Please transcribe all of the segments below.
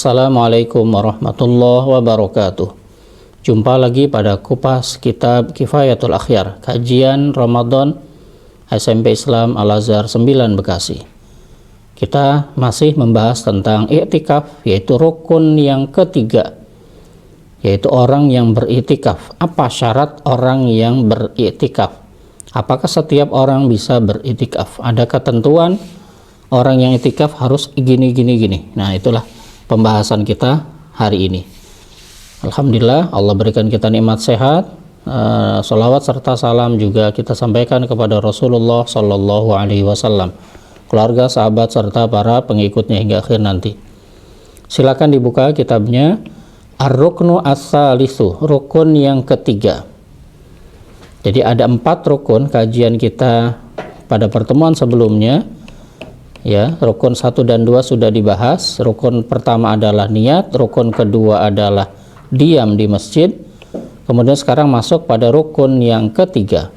Assalamualaikum warahmatullahi wabarakatuh. Jumpa lagi pada kupas kitab Kifayatul Akhyar, kajian Ramadan SMP Islam Al-Azhar 9 Bekasi. Kita masih membahas tentang i'tikaf, yaitu rukun yang ketiga, yaitu orang yang beriktikaf. Apa syarat orang yang beriktikaf? Apakah setiap orang bisa beriktikaf? Ada ketentuan orang yang iktikaf harus gini. Nah, itulah pembahasan kita hari ini. Alhamdulillah, Allah berikan kita nikmat sehat. Salawat serta salam juga kita sampaikan kepada Rasulullah Sallallahu Alaihi Wasallam, keluarga, sahabat serta para pengikutnya hingga akhir nanti. Silakan dibuka kitabnya Ar-Ruknu As-Salisu, rukun yang ketiga. Jadi ada 4 rukun. Kajian kita pada pertemuan sebelumnya, ya, rukun 1 dan 2 sudah dibahas. Rukun pertama adalah niat, rukun kedua adalah diam di masjid. Kemudian sekarang masuk pada rukun yang ketiga,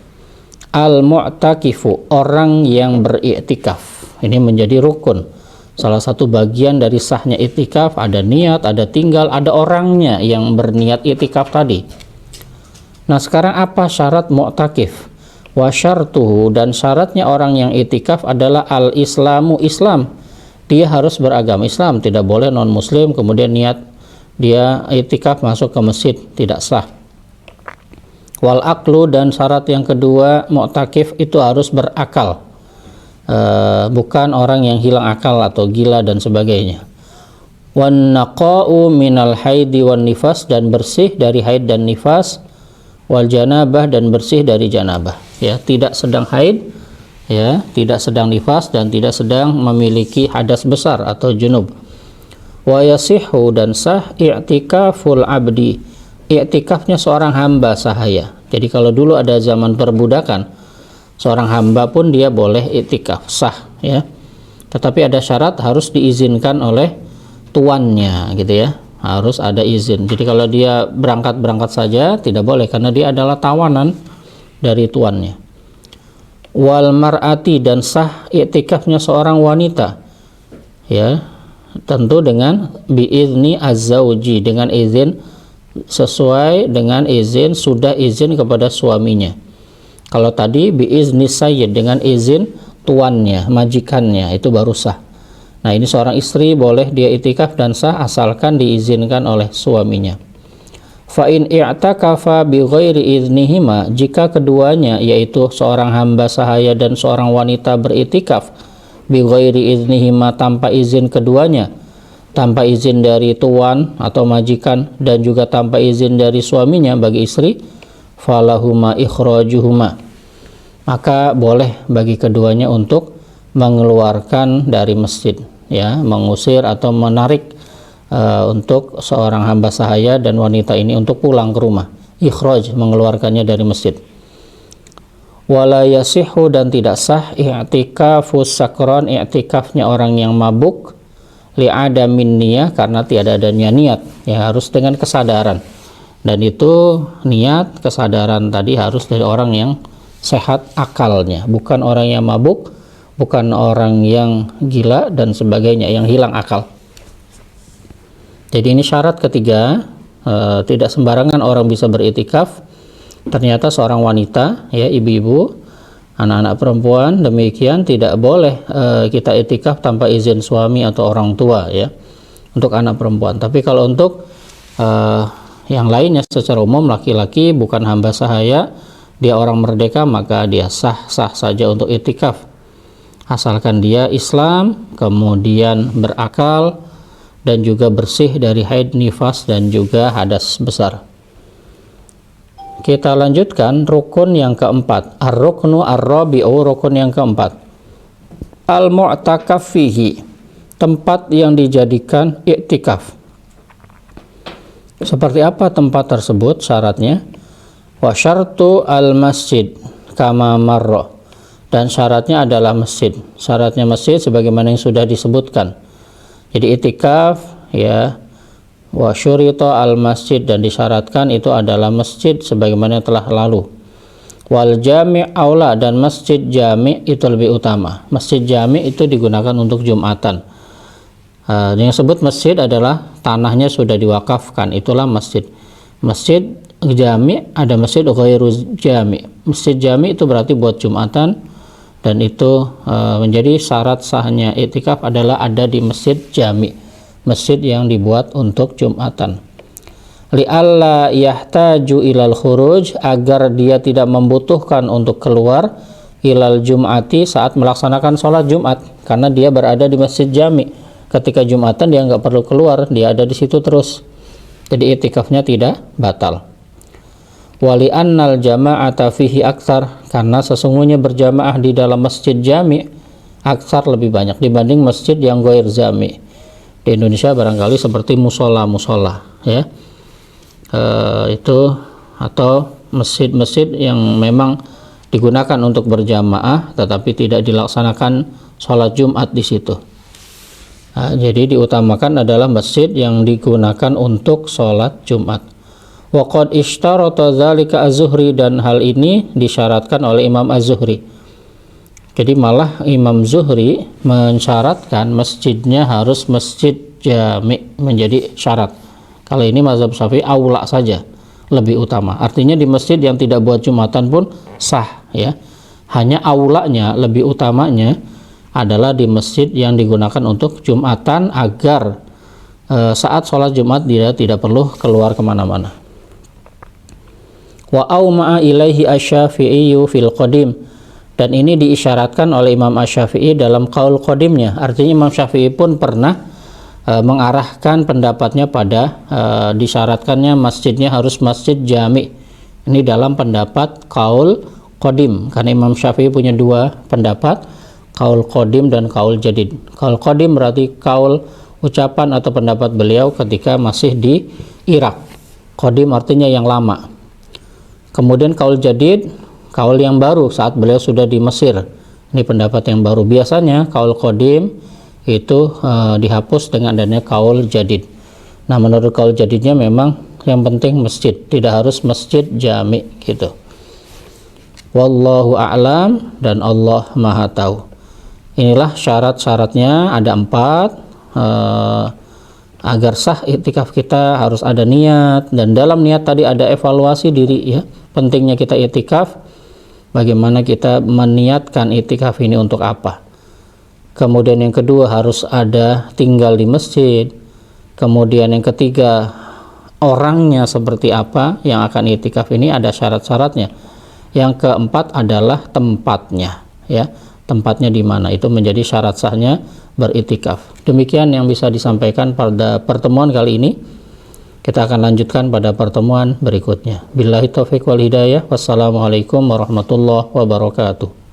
al-mu'takifu, orang yang beriktikaf. Ini menjadi rukun, salah satu bagian dari sahnya iktikaf. Ada niat, ada tinggal, ada orangnya yang berniat iktikaf tadi. Nah, sekarang apa syarat mu'takif? Wa syartuhu, dan syaratnya orang yang iktikaf adalah al-islamu, Islam. Dia harus beragama Islam, tidak boleh non-muslim kemudian niat dia iktikaf masuk ke masjid, tidak sah. Wal aqlu, dan syarat yang kedua mu'takif itu harus berakal, bukan orang yang hilang akal atau gila dan sebagainya. Wan naqa'u minal haidi wan nifas, dan bersih dari haid dan nifas. Wal janabah, dan bersih dari janabah, ya, tidak sedang haid, ya, tidak sedang nifas, dan tidak sedang memiliki hadas besar atau junub. Wa yasihhu, dan sah i'tikaful abdi, i'tikafnya seorang hamba sahaya. Jadi kalau dulu ada zaman perbudakan, seorang hamba pun dia boleh i'tikaf, sah, ya, tetapi ada syarat, harus diizinkan oleh tuannya, gitu ya, harus ada izin. Jadi kalau dia berangkat saja tidak boleh, karena dia adalah tawanan dari tuannya. Wal mar'ati, dan sah i'tikafnya seorang wanita, ya, tentu dengan biizni az-zauji, dengan izin, sesuai dengan izin, sudah izin kepada suaminya. Kalau tadi biizni sayyid, dengan izin tuannya, majikannya, itu baru sah. Nah, ini seorang istri boleh dia iktikaf dan sah asalkan diizinkan oleh suaminya. Fa in i'takafa bi ghairi idznihima, jika keduanya yaitu seorang hamba sahaya dan seorang wanita beriktikaf bi ghairi idznihima, tanpa izin keduanya, tanpa izin dari tuan atau majikan dan juga tanpa izin dari suaminya bagi istri, falahuma ikhrajuhuma, maka boleh bagi keduanya untuk mengeluarkan dari masjid, ya, mengusir atau menarik untuk seorang hamba sahaya dan wanita ini untuk pulang ke rumah. Ikhraj, mengeluarkannya dari masjid. Wala yasihhu, dan tidak sah i'tikafus sakran, i'tikafnya orang yang mabuk, li'adamin niyah, karena tiada adanya niat, ya, harus dengan kesadaran. Dan itu niat, kesadaran tadi harus dari orang yang sehat akalnya, bukan orang yang mabuk, bukan orang yang gila dan sebagainya, yang hilang akal. Jadi ini syarat ketiga. Tidak sembarangan orang bisa beriktikaf. Ternyata seorang wanita, ya, ibu-ibu, anak-anak perempuan, demikian tidak boleh kita iktikaf tanpa izin suami atau orang tua, ya, untuk anak perempuan. Tapi kalau untuk yang lainnya secara umum, laki-laki bukan hamba sahaya, dia orang merdeka, maka dia sah-sah saja untuk iktikaf, asalkan dia Islam, kemudian berakal, dan juga bersih dari haid, nifas, dan juga hadas besar. Kita lanjutkan rukun yang keempat, ar-ruknu ar-rabi'u, rukun yang keempat, al-mu'takaf fihi, tempat yang dijadikan iktikaf. Seperti apa tempat tersebut? Syaratnya wa syartu al-masjid kama marra, dan syaratnya adalah masjid. Syaratnya masjid sebagaimana yang sudah disebutkan. Jadi iktikaf, ya, wa syurita al masjid, dan disyaratkan itu adalah masjid sebagaimana yang telah lalu. Wal jami' aula, dan masjid jami' itu lebih utama. Masjid jami' itu digunakan untuk Jumatan. Yang disebut masjid adalah tanahnya sudah diwakafkan, itulah masjid. Masjid jami, ada masjid ghairu jami. Masjid jami itu berarti buat Jumatan, dan itu menjadi syarat sahnya iktikaf adalah ada di masjid jami, masjid yang dibuat untuk Jumatan. Li'alla yahtaju ilal khuruj, agar dia tidak membutuhkan untuk keluar, ilal jum'ati, saat melaksanakan sholat Jumat, karena dia berada di masjid jami. Ketika Jumatan dia nggak perlu keluar, dia ada di situ terus, jadi iktikafnya tidak batal. Wali annal jama'ata fihi aktsar, karena sesungguhnya berjamaah di dalam masjid jami aktsar, lebih banyak dibanding masjid yang ghair jami. Di Indonesia barangkali seperti musola ya, itu atau masjid-masjid yang memang digunakan untuk berjamaah tetapi tidak dilaksanakan sholat Jumat di situ. Jadi diutamakan adalah masjid yang digunakan untuk sholat Jumat. Wa qad ishtarata dzalika Az-Zuhri, dan hal ini disyaratkan oleh Imam Az-Zuhri. Jadi malah Imam Zuhri mensyaratkan masjidnya harus masjid jami menjadi syarat. Kalau ini mazhab Syafi'i aula saja, lebih utama. Artinya di masjid yang tidak buat Jumatan pun sah ya. Hanya aulanya, lebih utamanya adalah di masjid yang digunakan untuk Jumatan, agar saat sholat Jumat dia tidak perlu keluar kemana-mana. Wa auma'a ilaihi asy-Syafi'i fil qadim, dan ini diisyaratkan oleh Imam Asy-Syafi'i dalam qaul qadimnya. Artinya Imam Syafi'i pun pernah mengarahkan pendapatnya pada disyaratkannya masjidnya harus masjid jami. Ini dalam pendapat qaul qadim, karena Imam Syafi'i punya dua pendapat, qaul qadim dan qaul jadid. Qaul qadim berarti qaul, ucapan atau pendapat beliau ketika masih di Irak. Qadim artinya yang lama. Kemudian qaul jadid, qaul yang baru saat beliau sudah di Mesir. Ini pendapat yang baru. Biasanya qaul qadim itu dihapus dengan adanya qaul jadid. Nah, menurut qaul jadidnya memang yang penting masjid, tidak harus masjid jami gitu. Wallahu a'lam, dan Allah Maha tahu. Inilah syarat-syaratnya, ada 4. Agar sah iktikaf kita harus ada niat, dan dalam niat tadi ada evaluasi diri ya. Pentingnya kita iktikaf, bagaimana kita meniatkan iktikaf ini untuk apa. Kemudian yang kedua harus ada tinggal di masjid. Kemudian yang ketiga orangnya seperti apa yang akan iktikaf, ini ada syarat-syaratnya. Yang keempat adalah tempatnya ya. Tempatnya di mana, itu menjadi syarat sahnya beriktikaf. Demikian yang bisa disampaikan pada pertemuan kali ini. Kita akan lanjutkan pada pertemuan berikutnya. Billahi taufiq wal hidayah. Wassalamualaikum warahmatullahi wabarakatuh.